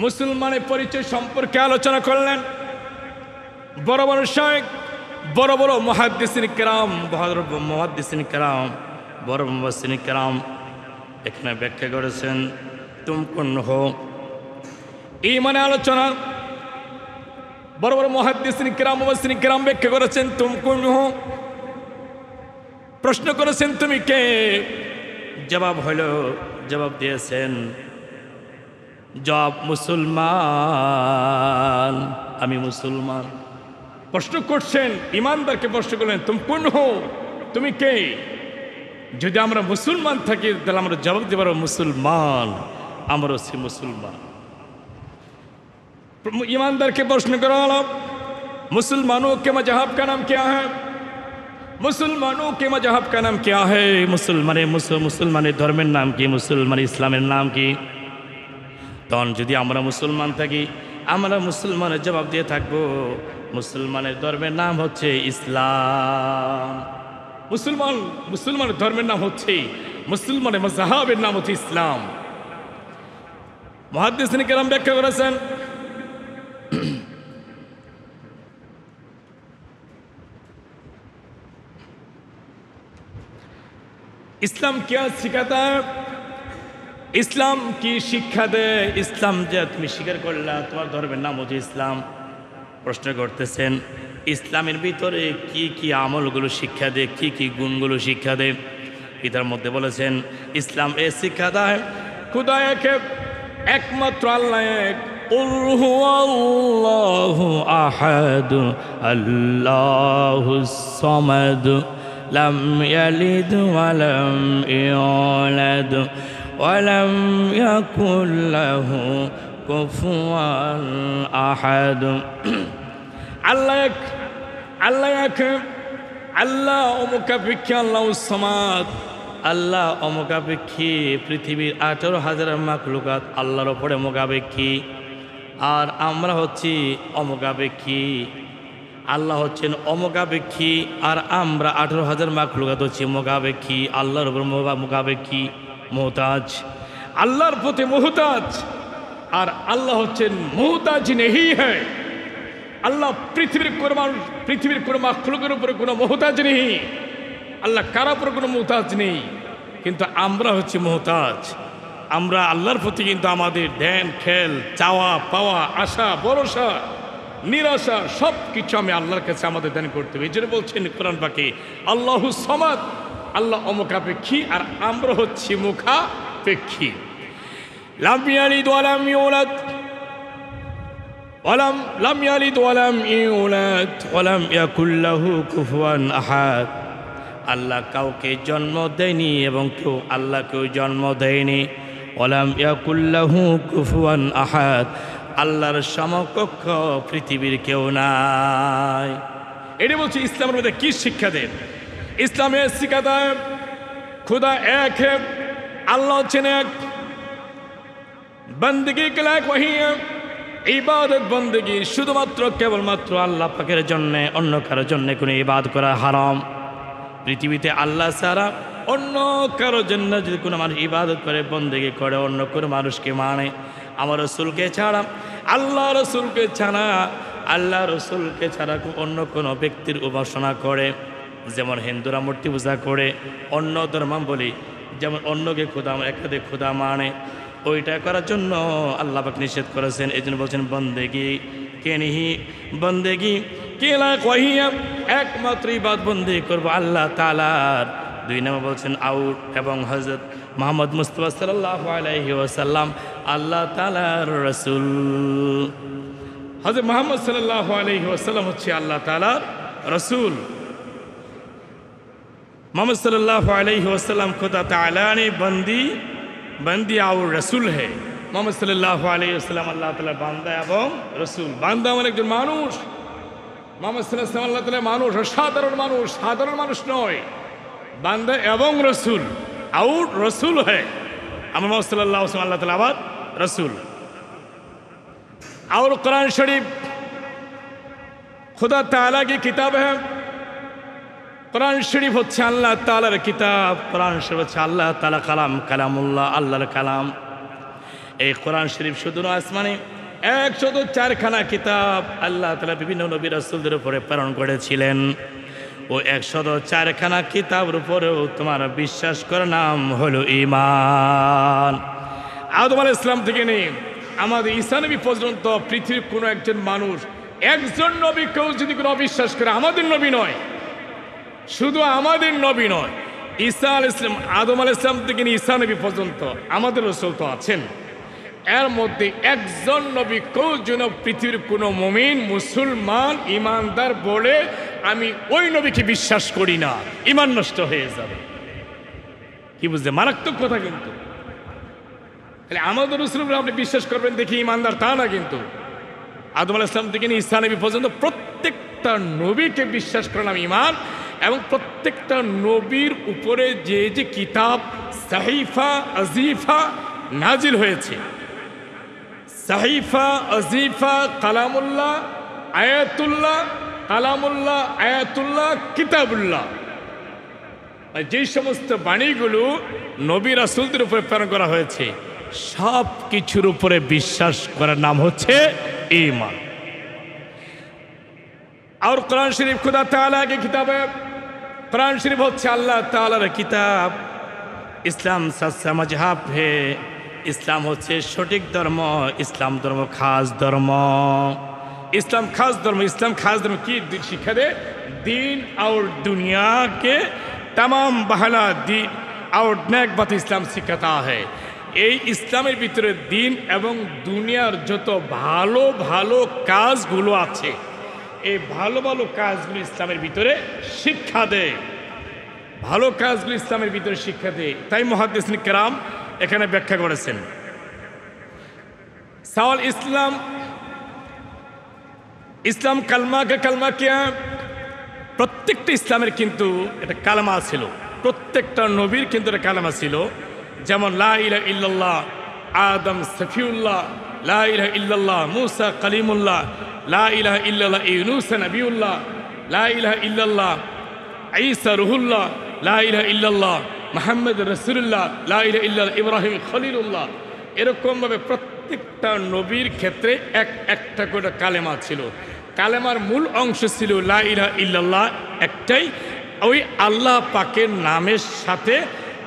মুসলমানের পরিচয় সম্পর্কে আলোচনা করলেন। বড় বড় শায়েখ, বড় বড় মুহাদ্দিসিন কিরাম, বড় মুফাসসিরিন কিরাম এখানে ব্যাখ্যা করেছেন তুম কোন হো। ঈমানে আলোচনা বড় বড় মুহাদ্দিসিন কিরাম, মুফাসসিরিন কিরাম ব্যাখ্যা করেছেন তুম কোন হো। প্রশ্ন করেছেন তুমি কে? জবাব দিয়েছেন মুসলমান, আমি মুসলমান। প্রশ্ন করছেন, ইমানদারকে প্রশ্ন করলেন তুম কোন হো, তুমি কে? যদি আমরা মুসলমান থাকি তাহলে আমরা জবাব দিতে পারবো মুসলমান, আমরা হচ্ছি মুসলমান। ईमानदार के प्रश्न करो मुसलमानों के मजहब का नाम क्या है मुसलमानों के मजहब का नाम क्या है मुसलमान धर्मेर नाम की मुसलमान इस्लामेर नाम की तখন যদি আমরা মুসলমান থাকি আমরা মুসলমানের জবাব দিয়ে থাকবো মুসলমানের ধর্মের নাম হচ্ছে ইসলাম মুসলমানের ধর্মের নাম হচ্ছে মুসলমানের মাযহাবের নাম হচ্ছে ইসলাম মুহাদ্দিসিন কেরাম ব্যাখ্যা করেছেন इस्लाम क्या सिखाता है इस्लाम की शिक्षा दे इस्लाम जे तुम स्वीकार करला तुम्हार धर्मेर नाम होच्छे इस्लाम प्रश्न करतेছেন इस्लामेर भितरे की আমলগুলো शिक्षा दे की गुणगुलो शिक्षा दे इतार मध्य बोलेছেন इस्लाम ए शिक्षा देय खुदा एक एकमात्र आल्लाह एक कुल हुवल्लाहु अहद अल्लाहुस समद लम यलिद वलम यूलद वलम यकुल लहु कुफुवन अहद अल्लाह अमुकापेक्षी अल्लाह समाद अल्लाह अमुकापेक्षी पृथिवीर 18,000 माखलुकात आल्लाहर उपरे मुकापेक्षी और आमरा हच्छी अमुकापेक्षी আল্লাহ হচ্ছেন অমোকাপেক্ষী, আর আমরা 18,000 মাখলুকাত হচ্ছি মোকাপেক্ষী, আল্লাহর উপর মোকাপেক্ষী, মোহতাজ, আল্লাহর প্রতি মোহতাজ। আর আল্লাহ হচ্ছেন মোহতাজ নেই হ্যায়। আল্লাহ পৃথিবীর কোনো মাখলুকের উপরে কোনো মোহতাজ নেই, আল্লাহ কারোর উপর কোনো মোহতাজ নেই। কিন্তু আমরা হচ্ছি মোহতাজ। আমরা আল্লাহর প্রতি কিন্তু আমাদের ধ্যান খেল, চাওয়া পাওয়া, আশা ভরসা নিরাশা সব কিছু আমি আল্লাহর কাছে আমাদের দান করতে হবে। এই জন্য বলছেন কোরআন পাকে আল্লাহু সামাদ, আল্লাহ অমুখাপেক্ষী আর আমরা হচ্ছি মুখাপেক্ষী। লাম ইয়ালিদ ওয়া লাম ইউলাদ লাম ইয়ালিদ ওয়া লাম ইউলাদ ওয়া লাম ইয়াকুল লাহু কুফুয়ান আহাদ। আল্লাহ কাউকে জন্ম দেয়নি এবং কেউ আল্লাহকেও জন্ম দেয়নি। ওয়া লাম ইয়াকুল লাহু কুফুয়ান আহাদ, আল্লাহর সমকক্ষ পৃথিবীর কেউ নাই। এটি বলছি ইসলামের মধ্যে কি শিক্ষা দেন? ইসলামের শিক্ষা দেয় খুদা এক है, আল্লাহ হচ্ছেন এক, বন্দগি के लायक वही है, ইবাদত বন্দগি শুধুমাত্র কেবলমাত্র আল্লাহ পাকের জন্য, অন্য কারোর জন্য কোনো ইবাদত করা হারাম। পৃথিবীতে আল্লাহ ছাড়া অন্য কারোর জন্য যদি কোনো মানুষ ইবাদত করে, বন্দগি করে, অন্য কোনো মানুষকে মানে, আমার রসুলকে ছাড়া, আল্লাহ রসুলকে ছাড়া, আল্লাহ রসুলকে ছাড়া অন্য কোনো ব্যক্তির উপাসনা করে, যেমন হিন্দুরা মূর্তি পূজা করে, অন্য ধর্মাবলী যেমন অন্যকে খোদা, একাধিক খোদা মানে, ওইটা করার জন্য আল্লাহ পাক নিষেধ করেছেন। এই জন্য বলছেন বন্দেগি কে নিহি, বন্দেগি কেলা কহিয়া, একমাত্র ইবাদত বন্দেগি করবো আল্লাহ তাআলার। 2 নম্বর বলছেন আউট, এবং হযরত মুহাম্মদ মুস্তাফা সাল্লাল্লাহু আলাইহি ওয়াসাল্লাম আল্লাহ তাআলার রাসূল। হযরত মুহাম্মদ সাল্লাল্লাহু আলাইহি ওয়াসাল্লাম হচ্ছে আল্লাহ তাআলার রাসূল। मुहम्मद सल्लल्लाहु अलैहि वसल्लम खुदा ताला ने बंदी और रसूल है। मुहम्मद सल्लल्लाहु अलैहि वसल्लम अल्लाह ताला बांदा এবং রসুল। বান্দা মানে একজন মানুষ, মুহাম্মদ সাল্লাল্লাহু আলাইহি ওয়াসাল্লাম আল্লাহ তাআলা মানুষ, সাধারণ মানুষ নয়, বান্দা এবং রসুল, और रसूल है। हम मोहम्मद सल्लल्लाहु अलैहि वसल्लम अल्लाह ताला आबाद रसूल। और कुरान शरीफ खुदा ताला की किताब है। कुरान शरीफ হচ্ছে আল্লাহ তাআলার কিতাব। কুরআন শরীফ হচ্ছে আল্লাহ তাআলা কালাম, কালামুল্লাহ, আল্লাহর কালাম। এই কুরআন শরীফ শুধু আসমানে 104খানা কিতাব আল্লাহ তাআলা বিভিন্ন নবী রাসূলদের উপরে প্রেরণ করেছিলেন। ও 104খানা কিতাবের উপরেও তোমার বিশ্বাস করার নাম হলো ঈমান। আদম আলাইহিস সালাম থেকে নিয়ে আমাদের ঈসা নবী পর্যন্ত পৃথিবীর কোনো একজন মানুষ, একজন নবী কেউ যদি কোনো অবিশ্বাস করে, আমাদের নবী নয়, শুধু আমাদের নবী নয়, ঈসা আলাইহিস সালাম, আদম আলাইহিস সালাম থেকে নিয়ে ঈসা নবী পর্যন্ত আমাদের রাসূল তো আছেন। এর মধ্যে একজন নবী কেউ যেন পৃথিবীর কোনো মুমিন, মুসলমান, ইমানদার বলে আমি ওই নবীকে বিশ্বাস করি না, ইমান নষ্ট হয়ে যাবে। কি বুঝলে? মারাত্মক কথা। কিন্তু আমাদের রাসূলকে আপনি বিশ্বাস করবেন দেখি ইমানদার, তা না। কিন্তু আদম আলাইহিস সালাম থেকে নিয়ে ঈসা নবী পর্যন্ত প্রত্যেকটা নবীকে বিশ্বাস করার ইমান। এবং প্রত্যেকটা নবীর উপরে যে যে কিতাব, সাহিফা, আজিফা নাজিল হয়েছে, সাহিফা, আজিফা, কালামুল্লাহ, আয়াতুল্লাহ, কালামুল্লাহ, আয়াতুল্লাহ, কিতাবুল্লাহ, যে সমস্ত বাণীগুলো নবী রাসূলদের উপরে প্রেরণ করা হয়েছে, সব কিছুর উপরে বিশ্বাস করার নাম হচ্ছে ঈমান। और कुरान शरीफ खुदा ताला की किताब है। कुरान शरीफ হচ্ছে আল্লাহ তাআলার কিতাব। ইসলাম সচ্চা মজহাব है। ইসলাম হচ্ছে সঠিক ধর্ম, ইসলাম ধর্ম খাস ধর্ম, ইসলাম খাস ধর্ম। ইসলাম খাস ধর্ম কি শিক্ষা দে? দিন और दुनिया के तमाम बहला दिन और नेक बात इस्लाम सिखाता है। এই ইসলামের ভিতরে দিন এবং দুনিয়ার যত ভালো ভালো কাজগুলো আছে, এই ভালো ভালো কাজগুলো ইসলামের ভিতরে শিক্ষা দেয়। ভালো কাজগুলো ইসলামের ভিতরে শিক্ষা দেয়। তাই মুহাদ্দিসিন কেরাম এখানে ব্যাখ্যা করেছেন, সওয়াল ইসলাম কালমা কে প্রত্যেকটা ইসলামের কিন্তু একটা কালেমা ছিল, প্রত্যেকটা নবীর কিন্তু একটা কালেমা ছিল। যেমন লা ইলাহা ইল্লাল্লাহ, আদম সফিউল্লাহ, লা ইলাহা ইল্লাল্লাহ, মুসা কালিমুল্লাহ, লা ইলাহা ইল্লাল্লাহ ইউনুস নবিউল্লাহ, লা ইলাহা ইল্লাল্লাহ ঈসা রুহুল্লাহ, লা ইলাহা ইল্লাল্লাহ মুহাম্মদ রাসূলুল্লাহ, লা ইলাহা ইল্লাল্লাহ ইব্রাহিম খলিলুল্লাহ। এরকমভাবে প্রত্যেকটা নবীর ক্ষেত্রে একটা করে কালেমা ছিল। কালেমার মূল অংশ ছিল লা ইলাহা ইল্লাল্লাহ একটাই, ওই আল্লাহ পাকের নামের সাথে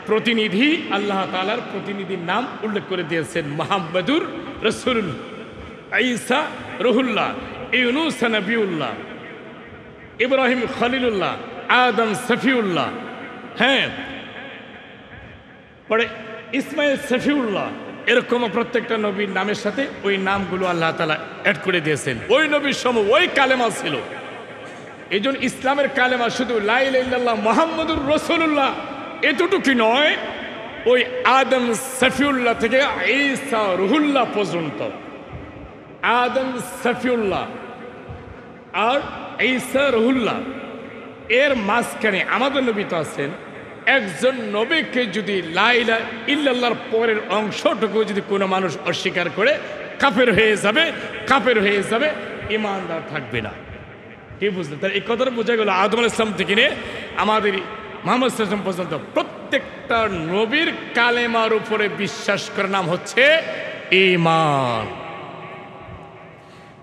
প্রতিনিধি, আল্লাহ তাআলার প্রতিনিধির নাম উল্লেখ করে দিয়েছেন মুহাম্মদুর রাসূলুল্লাহ, ঈসা রুহুল্লাহ, ইউনুস নবিউল্লাহ, ইব্রাহিম খলিলুল্লাহ, আদম সফিউল্লাহ, হ্যাঁ, পরে ইসমাইল সফিউল্লাহ। এরকম প্রত্যেকটা নবীর নামের সাথে ওই নামগুলো আল্লাহ তাআলা অ্যাড করে দিয়েছেন। ওই নবীর সময় ওই কালেমা ছিল। এই জন্য ইসলামের কালেমা শুধু লা ইলাহা ইল্লাল্লাহ মুহাম্মদুর রাসূলুল্লাহ এতটুকু নয়, ওই আদম সফিউল্লাহ থেকে ঈসা রুহুল্লাহ পর্যন্ত, আদম সফিউল্লাহ আর ঈসা রুহুল্লাহ এর মাঝখানে আমাদের নবী তো আছেন। একজন নবীকে যদি লা ইলাহা ইল্লাল্লাহর পরের অংশটুকু যদি কোনো মানুষ অস্বীকার করে কাফের হয়ে যাবে, কাফের হয়ে যাবে, ঈমানদার থাকবে না। কি বুঝলেন? তাহলে এই কথাটা বোঝা গেল আদম আলাইহিস সালাম থেকে নিয়ে আমাদের মুহাম্মদ সাল্লাল্লাহু আলাইহি ওয়াসাল্লাম পর্যন্ত প্রত্যেকটা নবীর কালেমার উপরে বিশ্বাস করার নাম হচ্ছে ঈমান।